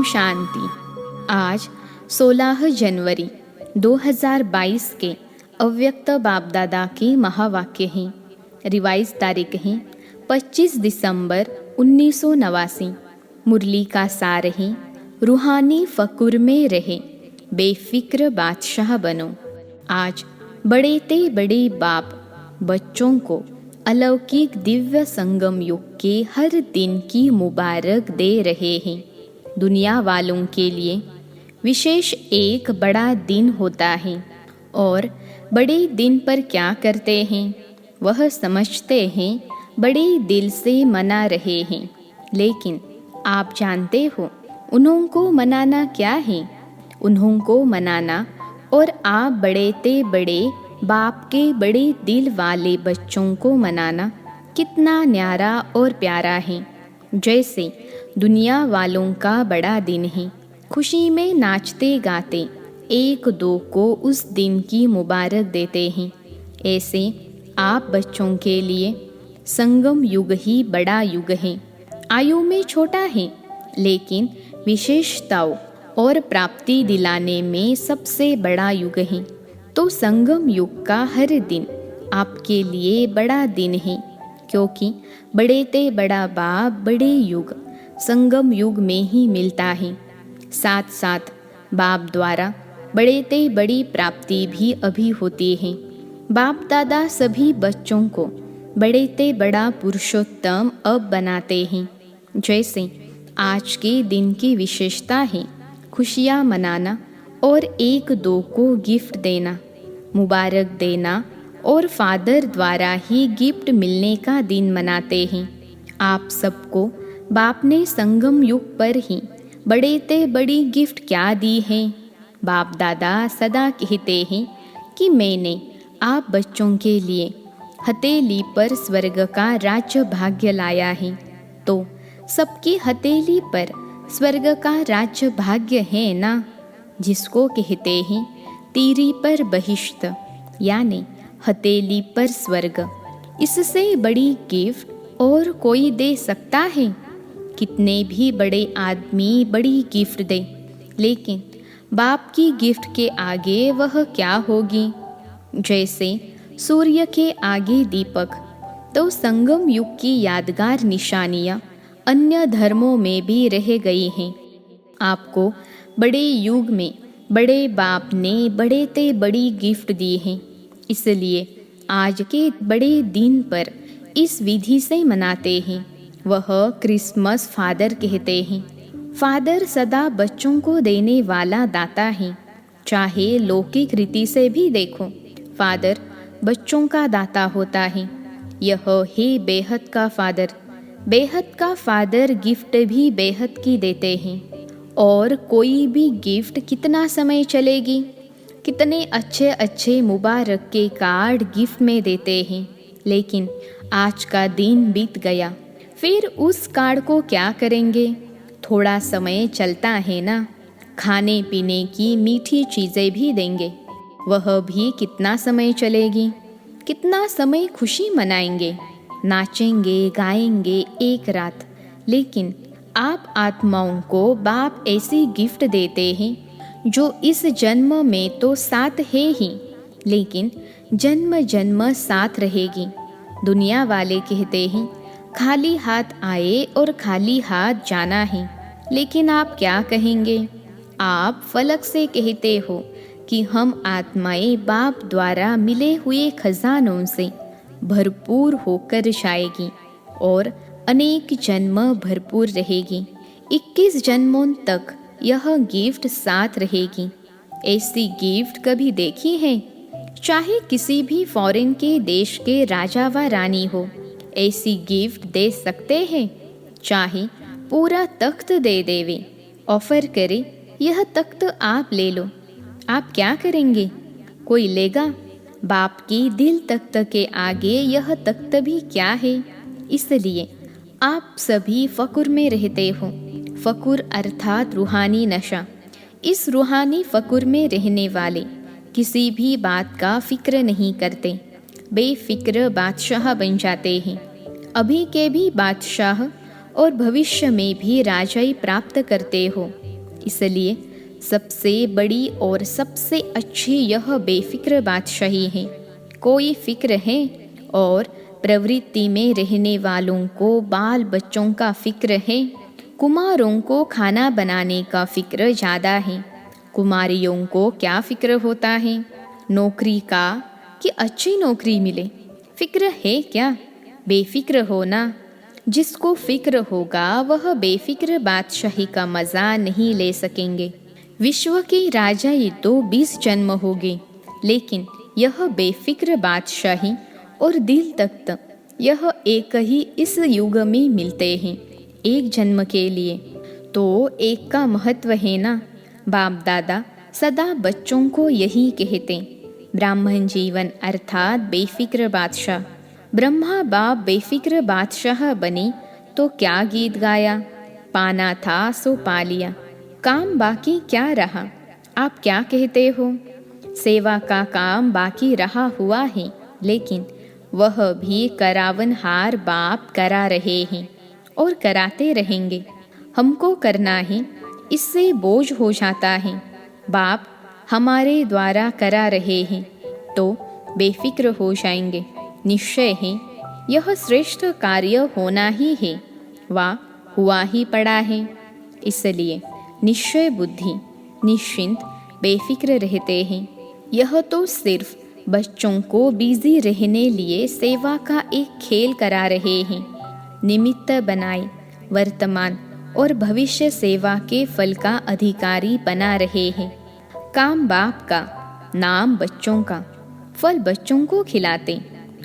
शांति। आज 16 जनवरी 2022 के अव्यक्त बाप दादा के महावाक्य हैं। रिवाइज तारीख है 25 दिसंबर 1989। मुरली का सार है, रूहानी फ़कुर में रहे, बेफिक्र बादशाह बनो। आज बड़े ते बड़े बाप बच्चों को अलौकिक दिव्य संगम युग के हर दिन की मुबारक दे रहे हैं। दुनिया वालों के लिए विशेष एक बड़ा दिन होता है और बड़े दिन पर क्या करते हैं, वह समझते हैं, बड़े दिल से मना रहे हैं। लेकिन आप जानते हो उन्होंको मनाना क्या है? उन्होंको मनाना और आप बड़े ते बड़े बाप के बड़े दिल वाले बच्चों को मनाना कितना न्यारा और प्यारा है। जैसे दुनिया वालों का बड़ा दिन है, खुशी में नाचते गाते एक दो को उस दिन की मुबारक देते हैं। ऐसे आप बच्चों के लिए संगम युग ही बड़ा युग है। आयु में छोटा है लेकिन विशेषताओं और प्राप्ति दिलाने में सबसे बड़ा युग है। तो संगम युग का हर दिन आपके लिए बड़ा दिन है, क्योंकि बड़े ते बड़ा बाप बड़े युग संगम युग में ही मिलता है। साथ साथ बाप द्वारा बड़े ते बड़ी प्राप्ति भी अभी होती है। बाप दादा सभी बच्चों को बड़े ते बड़ा पुरुषोत्तम अब बनाते हैं। जैसे आज के दिन की विशेषता है खुशियाँ मनाना और एक दो को गिफ्ट देना, मुबारक देना और फादर द्वारा ही गिफ्ट मिलने का दिन मनाते हैं। आप सबको बाप ने संगम युग पर ही बड़े ते बड़ी गिफ्ट क्या दी है? बाप दादा सदा कहते हैं कि मैंने आप बच्चों के लिए हथेली पर स्वर्ग का राज्य भाग्य लाया है। तो सबकी हथेली पर स्वर्ग का राज्य भाग्य है ना, जिसको कहते हैं तीरी पर बहिश्त, यानी हथेली पर स्वर्ग। इससे बड़ी गिफ्ट और कोई दे सकता है? कितने भी बड़े आदमी बड़ी गिफ्ट दे, लेकिन बाप की गिफ्ट के आगे वह क्या होगी? जैसे सूर्य के आगे दीपक। तो संगम युग की यादगार निशानियाँ अन्य धर्मों में भी रह गई हैं। आपको बड़े युग में बड़े बाप ने बड़े ते बड़ी गिफ्ट दी है, इसलिए आज के बड़े दिन पर इस विधि से मनाते हैं। वह क्रिसमस फादर कहते हैं। फादर सदा बच्चों को देने वाला दाता है। चाहे लौकिक रीति से भी देखो, फादर बच्चों का दाता होता है। यह है बेहद का फादर। बेहद का फादर गिफ्ट भी बेहद की देते हैं। और कोई भी गिफ्ट कितना समय चलेगी? कितने अच्छे अच्छे मुबारक के कार्ड गिफ्ट में देते हैं, लेकिन आज का दिन बीत गया, फिर उस कार्ड को क्या करेंगे? थोड़ा समय चलता है ना, खाने पीने की मीठी चीज़ें भी देंगे, वह भी कितना समय चलेगी? कितना समय खुशी मनाएंगे, नाचेंगे गाएंगे एक रात। लेकिन आप आत्माओं को बाप ऐसी गिफ्ट देते हैं जो इस जन्म में तो साथ है ही, लेकिन जन्म जन्म साथ रहेगी। दुनिया वाले कहते हैं खाली हाथ आए और खाली हाथ जाना है, लेकिन आप क्या कहेंगे? आप फलक से कहते हो कि हम आत्माएं बाप द्वारा मिले हुए खजानों से भरपूर होकर जाएगी और अनेक जन्म भरपूर रहेगी। 21 जन्मों तक यह गिफ्ट साथ रहेगी। ऐसी गिफ्ट कभी देखी है? चाहे किसी भी फॉरेन के देश के राजा व रानी हो, ऐसी गिफ्ट दे सकते हैं। चाहे पूरा तख्त दे देवे, ऑफर करे यह तख्त आप ले लो, आप क्या करेंगे? कोई लेगा? बाप की दिल तख्त के आगे यह तख्त भी क्या है? इसलिए आप सभी फ़कुर में रहते हो। फ़कुर अर्थात रूहानी नशा। इस रूहानी फ़कुर में रहने वाले किसी भी बात का फ़िक्र नहीं करते, बेफ़िक्र बादशाह बन जाते हैं। अभी के भी बादशाह और भविष्य में भी राजाई प्राप्त करते हो। इसलिए सबसे बड़ी और सबसे अच्छी यह बेफिक्र बादशाही है। कोई फिक्र है और प्रवृत्ति में रहने वालों को बाल बच्चों का फिक्र है। कुमारों को खाना बनाने का फिक्र ज़्यादा है। कुमारियों को क्या फिक्र होता है? नौकरी का, कि अच्छी नौकरी मिले। फिक्र है क्या? बेफिक्र होना। जिसको फिक्र होगा वह बेफिक्र बादशाही का मज़ा नहीं ले सकेंगे। विश्व के राजा ये तो 20 जन्म होंगे, लेकिन यह बेफिक्र बादशाही और दिल तख्त यह एक ही इस युग में मिलते हैं, एक जन्म के लिए। तो एक का महत्व है ना। बाप दादा सदा बच्चों को यही कहते, ब्राह्मण जीवन अर्थात बेफिक्र बादशाह। ब्रह्मा बाप बेफिक्र बादशाह बने तो क्या गीत गाया, पाना था सो पा लिया, काम बाकी क्या रहा। आप क्या कहते हो? सेवा का काम बाकी रहा हुआ है, लेकिन वह भी करावनहार बाप करा रहे हैं और कराते रहेंगे। हमको करना है, इससे बोझ हो जाता है। बाप हमारे द्वारा करा रहे हैं तो बेफिक्र हो जाएंगे। निश्चय है यह श्रेष्ठ कार्य होना ही है, वह हुआ ही पड़ा है। इसलिए निश्चय बुद्धि निश्चिंत बेफिक्र रहते हैं। यह तो सिर्फ बच्चों को बिजी रहने लिए सेवा का एक खेल करा रहे हैं। निमित्त बनाए वर्तमान और भविष्य सेवा के फल का अधिकारी बना रहे हैं। काम बाप का, नाम बच्चों का, फल बच्चों को खिलाते,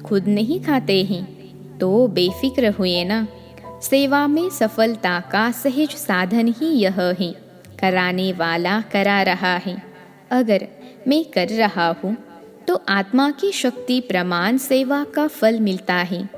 खुद नहीं खाते हैं तो बेफिक्र हुए ना। सेवा में सफलता का सहज साधन ही यह है, कराने वाला करा रहा है। अगर मैं कर रहा हूँ तो आत्मा की शक्ति प्रमाण सेवा का फल मिलता है।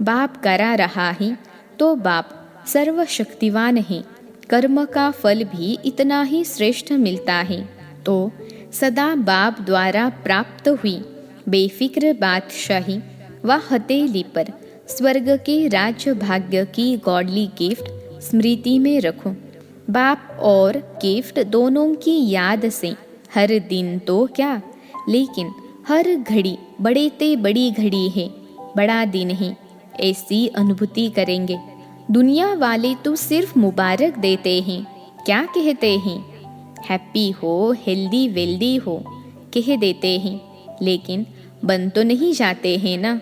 बाप करा रहा है तो बाप सर्वशक्तिवान है, कर्म का फल भी इतना ही श्रेष्ठ मिलता है। तो सदा बाप द्वारा प्राप्त हुई बेफिक्र बादशाही व हथेली पर स्वर्ग के राज्य भाग्य की गॉडली गिफ्ट स्मृति में रखो। बाप और गिफ्ट दोनों की याद से हर दिन तो क्या, लेकिन हर घड़ी बड़े ते बड़ी घड़ी है, बड़ा दिन है, ऐसी अनुभूति करेंगे। दुनिया वाले तो सिर्फ मुबारक देते हैं, क्या कहते हैं? हैप्पी हो, हेल्दी वेल्दी हो कह देते हैं, लेकिन बन तो नहीं जाते हैं ना।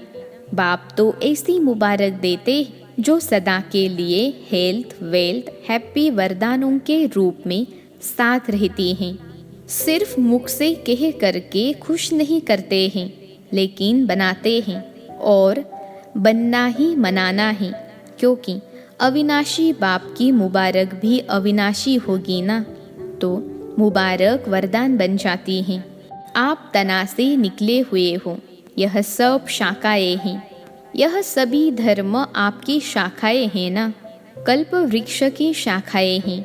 बाप तो ऐसी मुबारक देते जो सदा के लिए हेल्थ वेल्थ हैप्पी वरदानों के रूप में साथ रहती हैं। सिर्फ मुख से कह करके खुश नहीं करते हैं, लेकिन बनाते हैं। और बनना ही मनाना है, क्योंकि अविनाशी बाप की मुबारक भी अविनाशी होगी ना, तो मुबारक वरदान बन जाती हैं। आप तना से निकले हुए हो, यह सब शाखाएं हैं। यह सभी धर्म आपकी शाखाएं हैं ना, कल्प वृक्ष की शाखाएं हैं।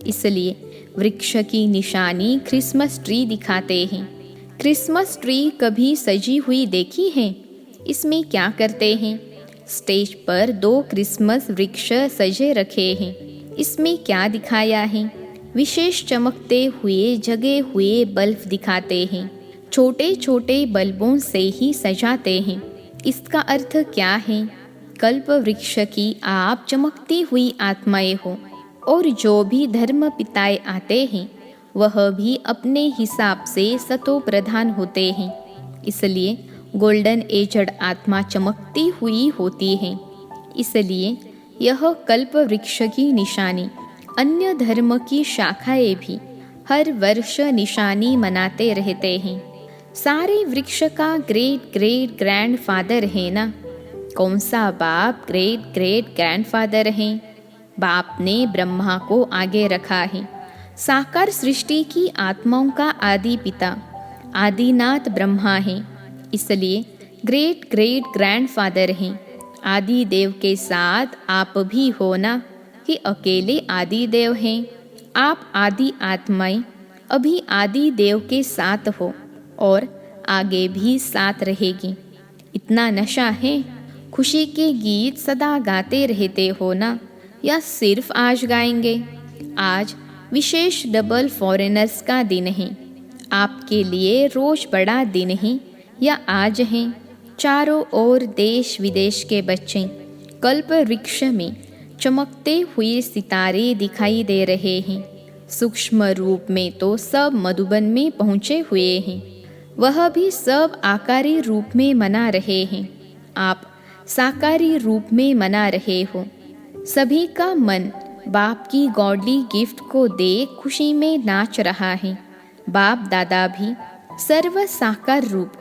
इसलिए वृक्ष की निशानी क्रिसमस ट्री दिखाते हैं। क्रिसमस ट्री कभी सजी हुई देखी है? इसमें क्या करते हैं? स्टेज पर 2 क्रिसमस वृक्ष सजे रखे हैं। इसमें क्या दिखाया है? विशेष चमकते हुए जगे हुए बल्ब दिखाते हैं। छोटे छोटे बल्बों से ही सजाते हैं। इसका अर्थ क्या है? कल्प वृक्ष की आप चमकती हुई आत्माएं हो, और जो भी धर्म पिताएं आते हैं वह भी अपने हिसाब से सतो प्रधान होते हैं। इसलिए गोल्डन एजड आत्मा चमकती हुई होती है। इसलिए यह कल्प वृक्ष की निशानी। अन्य धर्म की शाखाएं भी हर वर्ष निशानी मनाते रहते हैं। सारे वृक्ष का ग्रेट ग्रेट ग्रैंडफादर है ना। कौन सा बाप ग्रेट ग्रेट ग्रैंडफादर हैं? बाप ने ब्रह्मा को आगे रखा है। साकार सृष्टि की आत्माओं का आदि पिता आदिनाथ ब्रह्मा है। इसलिए ग्रेट ग्रेट ग्रैंडफादर हैं। आदि देव के साथ आप भी हो ना, कि अकेले आदि देव हैं? आप आदि आत्माएं अभी आदि देव के साथ हो और आगे भी साथ रहेगी। इतना नशा है? खुशी के गीत सदा गाते रहते हो ना, या सिर्फ आज गाएंगे? आज विशेष डबल फॉरेनर्स का दिन है। आपके लिए रोज बड़ा दिन है या आज है। चारों ओर देश विदेश के बच्चे कल्प वृक्ष में चमकते हुए सितारे दिखाई दे रहे हैं। सूक्ष्म रूप में तो सब मधुबन में पहुँचे हुए हैं, वह भी सब आकारी रूप में मना रहे हैं। आप साकारी रूप में मना रहे हो। सभी का मन बाप की गॉडली गिफ्ट को देख खुशी में नाच रहा है। बाप दादा भी सर्व साकार रूप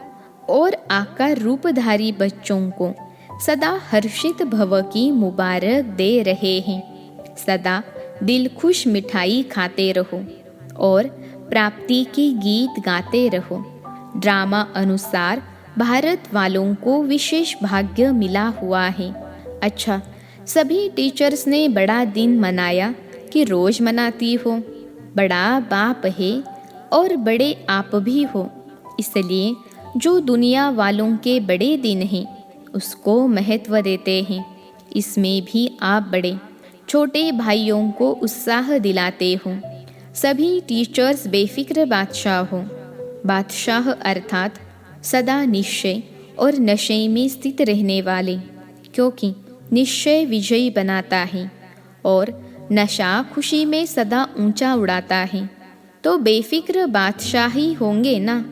और आकार रूपधारी बच्चों को सदा हर्षित भव की मुबारक दे रहे हैं। सदा दिल खुश मिठाई खाते रहो और प्राप्ति के गीत गाते रहो। ड्रामा अनुसार भारत वालों को विशेष भाग्य मिला हुआ है। अच्छा, सभी टीचर्स ने बड़ा दिन मनाया कि रोज मनाती हो। बड़ा बाप है और बड़े आप भी हो, इसलिए जो दुनिया वालों के बड़े दिन हैं उसको महत्व देते हैं। इसमें भी आप बड़े छोटे भाइयों को उत्साह दिलाते हो। सभी टीचर्स बेफिक्र बादशाह हो। बादशाह अर्थात सदा निश्चय और नशे में स्थित रहने वाले, क्योंकि निश्चय विजयी बनाता है और नशा खुशी में सदा ऊंचा उड़ाता है। तो बेफिक्र बादशाह ही होंगे ना।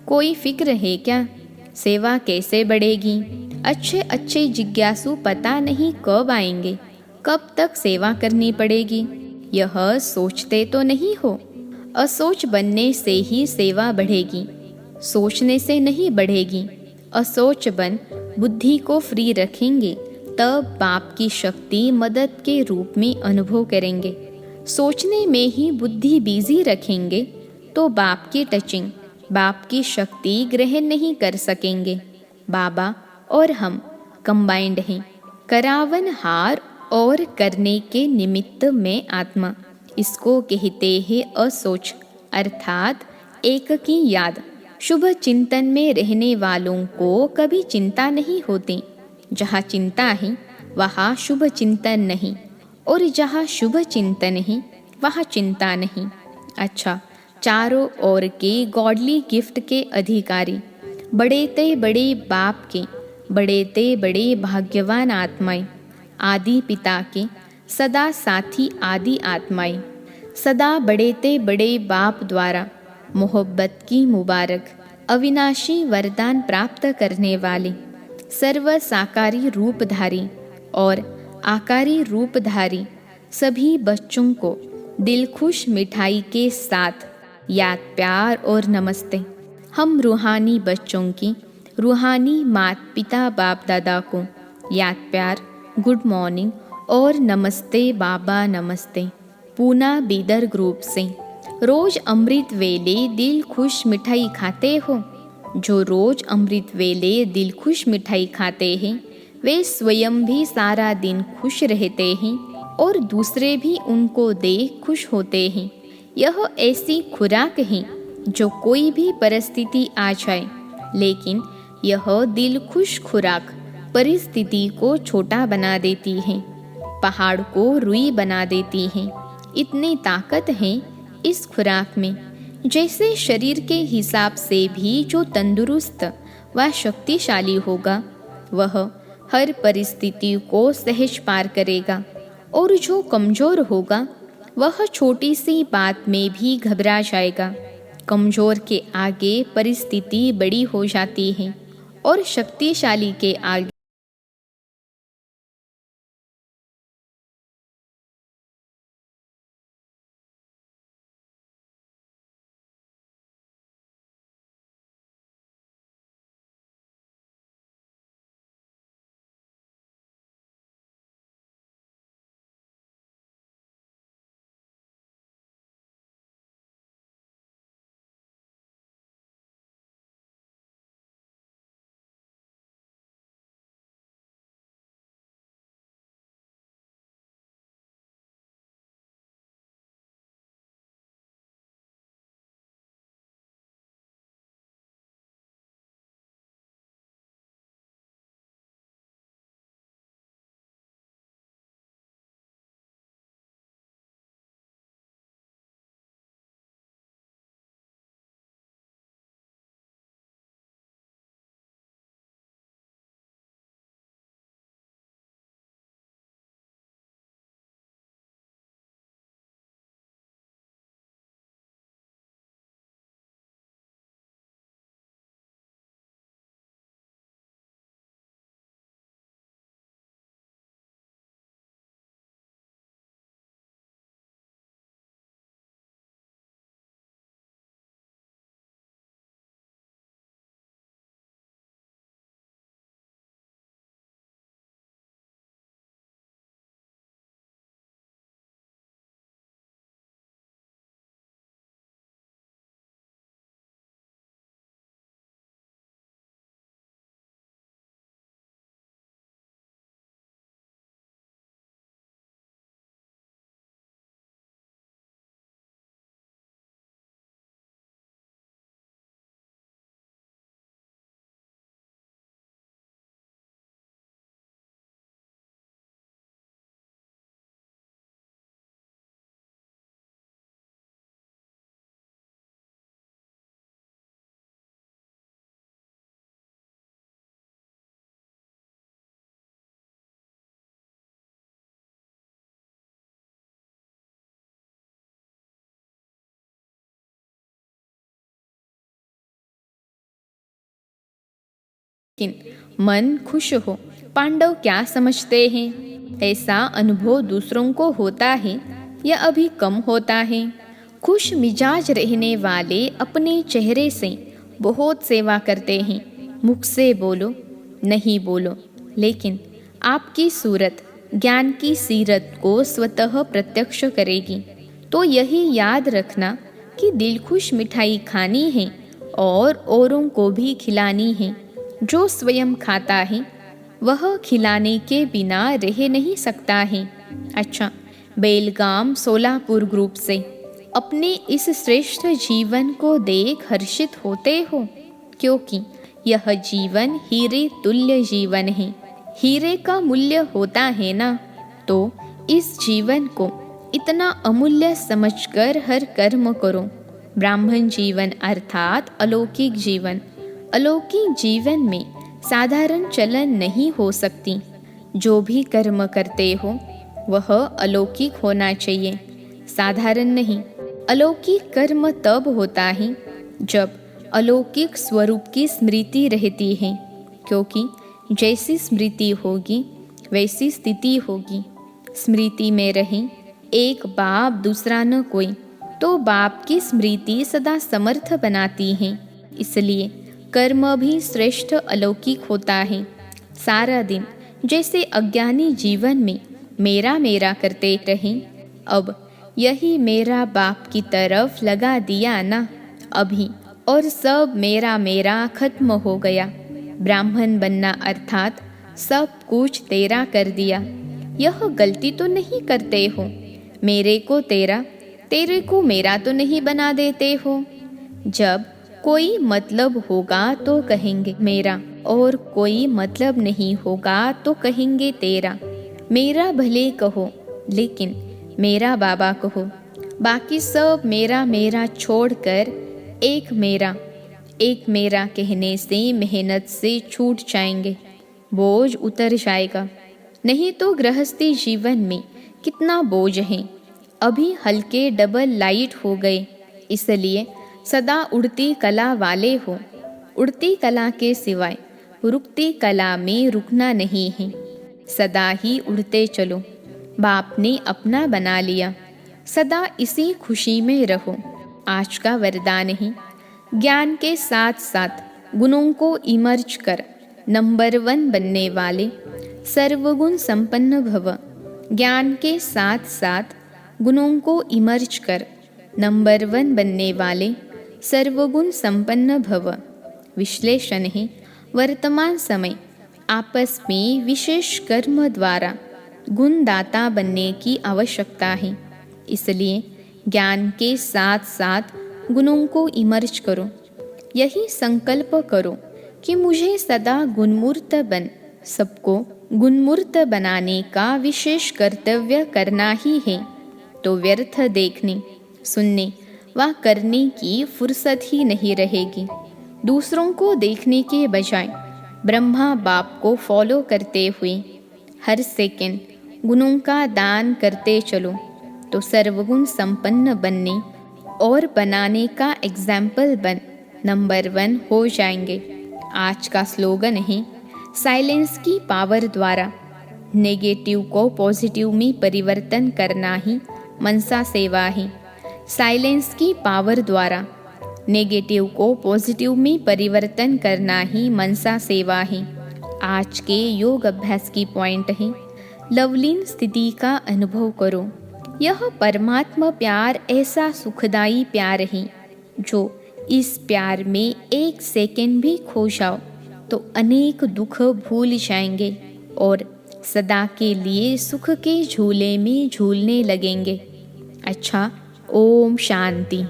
कोई फिक्र है क्या? सेवा कैसे बढ़ेगी? अच्छे अच्छे जिज्ञासु पता नहीं कब आएंगे, कब तक सेवा करनी पड़ेगी, यह सोचते तो नहीं हो। असोच बनने से ही सेवा बढ़ेगी, सोचने से नहीं बढ़ेगी। असोच बन बुद्धि को फ्री रखेंगे तब बाप की शक्ति मदद के रूप में अनुभव करेंगे। सोचने में ही बुद्धि बिजी रखेंगे तो बाप की टचिंग, बाप की शक्ति ग्रहण नहीं कर सकेंगे। बाबा और हम कंबाइंड हैं, करावन हार और करने के निमित्त में आत्मा। इसको कहते हैं असोच, अर्थात एक की याद। शुभ चिंतन में रहने वालों को कभी चिंता नहीं होती। जहाँ चिंता है वहाँ शुभ चिंतन नहीं, और जहाँ शुभ चिंतन है वहाँ चिंता नहीं। अच्छा, चारों ओर के गॉडली गिफ्ट के अधिकारी बड़े ते बड़े बाप के बड़े ते बड़े भाग्यवान आत्माएं, आदि पिता के सदा साथी आदि आत्माएं, सदा बड़े ते बड़े बाप द्वारा मोहब्बत की मुबारक अविनाशी वरदान प्राप्त करने वाले सर्व साकारी रूपधारी और आकारी रूपधारी सभी बच्चों को दिल खुश मिठाई के साथ याद प्यार और नमस्ते। हम रूहानी बच्चों की रूहानी माता पिता बाप दादा को याद प्यार, गुड मॉर्निंग और नमस्ते बाबा नमस्ते। पूना बीदर ग्रुप से रोज अमृत वेले दिल खुश मिठाई खाते हो। जो रोज अमृत वेले दिल खुश मिठाई खाते हैं वे स्वयं भी सारा दिन खुश रहते हैं और दूसरे भी उनको देख खुश होते हैं। यह ऐसी खुराक है जो कोई भी परिस्थिति आ जाए, लेकिन यह दिल खुश खुराक परिस्थिति को छोटा बना देती है, पहाड़ को रुई बना देती है। इतनी ताकत है इस खुराक में, जैसे शरीर के हिसाब से भी जो तंदुरुस्त व शक्तिशाली होगा वह हर परिस्थिति को सहज पार करेगा, और जो कमजोर होगा वह छोटी सी बात में भी घबरा जाएगा। कमजोर के आगे परिस्थिति बड़ी हो जाती है और शक्तिशाली के आगे लेकिन मन खुश हो पांडव क्या समझते हैं, ऐसा अनुभव दूसरों को होता है या अभी कम होता है। खुश मिजाज रहने वाले अपने चेहरे से बहुत सेवा करते हैं। मुख से बोलो नहीं बोलो, लेकिन आपकी सूरत ज्ञान की सीरत को स्वतः प्रत्यक्ष करेगी। तो यही याद रखना कि दिल खुश मिठाई खानी है और औरों को भी खिलानी है। जो स्वयं खाता है वह खिलाने के बिना रह नहीं सकता है। अच्छा, बेलगाम सोलापुर ग्रुप से अपने इस श्रेष्ठ जीवन को देख हर्षित होते हो, क्योंकि यह जीवन हीरे तुल्य जीवन है। हीरे का मूल्य होता है ना, तो इस जीवन को इतना अमूल्य समझकर हर कर्म करो। ब्राह्मण जीवन अर्थात अलौकिक जीवन। अलौकिक जीवन में साधारण चलन नहीं हो सकती। जो भी कर्म करते हो वह अलौकिक होना चाहिए, साधारण नहीं। अलौकिक कर्म तब होता है जब अलौकिक स्वरूप की स्मृति रहती है, क्योंकि जैसी स्मृति होगी वैसी स्थिति होगी। स्मृति में रहे एक बाप दूसरा न कोई, तो बाप की स्मृति सदा समर्थ बनाती है। इसलिए कर्म भी श्रेष्ठ अलौकिक होता है। सारा दिन जैसे अज्ञानी जीवन में मेरा मेरा करते रहे, अब यही मेरा बाप की तरफ लगा दिया ना अभी, और सब मेरा मेरा खत्म हो गया। ब्राह्मण बनना अर्थात सब कुछ तेरा कर दिया। यह गलती तो नहीं करते हो, मेरे को तेरा तेरे को मेरा तो नहीं बना देते हो। जब कोई मतलब होगा तो कहेंगे मेरा, और कोई मतलब नहीं होगा तो कहेंगे तेरा। मेरा भले कहो लेकिन मेरा बाबा कहो। बाकी सब मेरा मेरा छोड़कर एक मेरा कहने से मेहनत से छूट जाएंगे, बोझ उतर जाएगा। नहीं तो गृहस्थी जीवन में कितना बोझ है। अभी हल्के डबल लाइट हो गए, इसलिए सदा उड़ती कला वाले हो। उड़ती कला के सिवाय रुकती कला में रुकना नहीं है। सदा ही उड़ते चलो, बाप ने अपना बना लिया। सदा इसी खुशी में रहो। आज का वरदान है, ज्ञान के साथ साथ गुणों को इमर्ज कर नंबर 1 बनने वाले सर्वगुण संपन्न भव। ज्ञान के साथ साथ गुणों को इमर्ज कर नंबर 1 बनने वाले सर्वगुण संपन्न भव। विश्लेषण है, वर्तमान समय आपस में विशेष कर्म द्वारा गुणदाता बनने की आवश्यकता है। इसलिए ज्ञान के साथ साथ गुणों को इमर्ज करो। यही संकल्प करो कि मुझे सदा गुणमूर्त बन सबको गुणमूर्त बनाने का विशेष कर्तव्य करना ही है। तो व्यर्थ देखने, सुनने व करने की फुर्सत ही नहीं रहेगी। दूसरों को देखने के बजाय ब्रह्मा बाप को फॉलो करते हुए हर सेकंड गुणों का दान करते चलो, तो सर्वगुण संपन्न बनने और बनाने का एग्जाम्पल बन नंबर 1 हो जाएंगे। आज का स्लोगन है, साइलेंस की पावर द्वारा नेगेटिव को पॉजिटिव में परिवर्तन करना ही मनसा सेवा है। साइलेंस की पावर द्वारा नेगेटिव को पॉजिटिव में परिवर्तन करना ही मनसा सेवा है। आज के योग अभ्यास की पॉइंट है, लवलीन स्थिति का अनुभव करो। यह परमात्मा प्यार ऐसा सुखदाई प्यार है, जो इस प्यार में एक सेकंड भी खो जाओ तो अनेक दुख भूल जाएंगे और सदा के लिए सुख के झूले में झूलने लगेंगे। अच्छा, ओम शांति।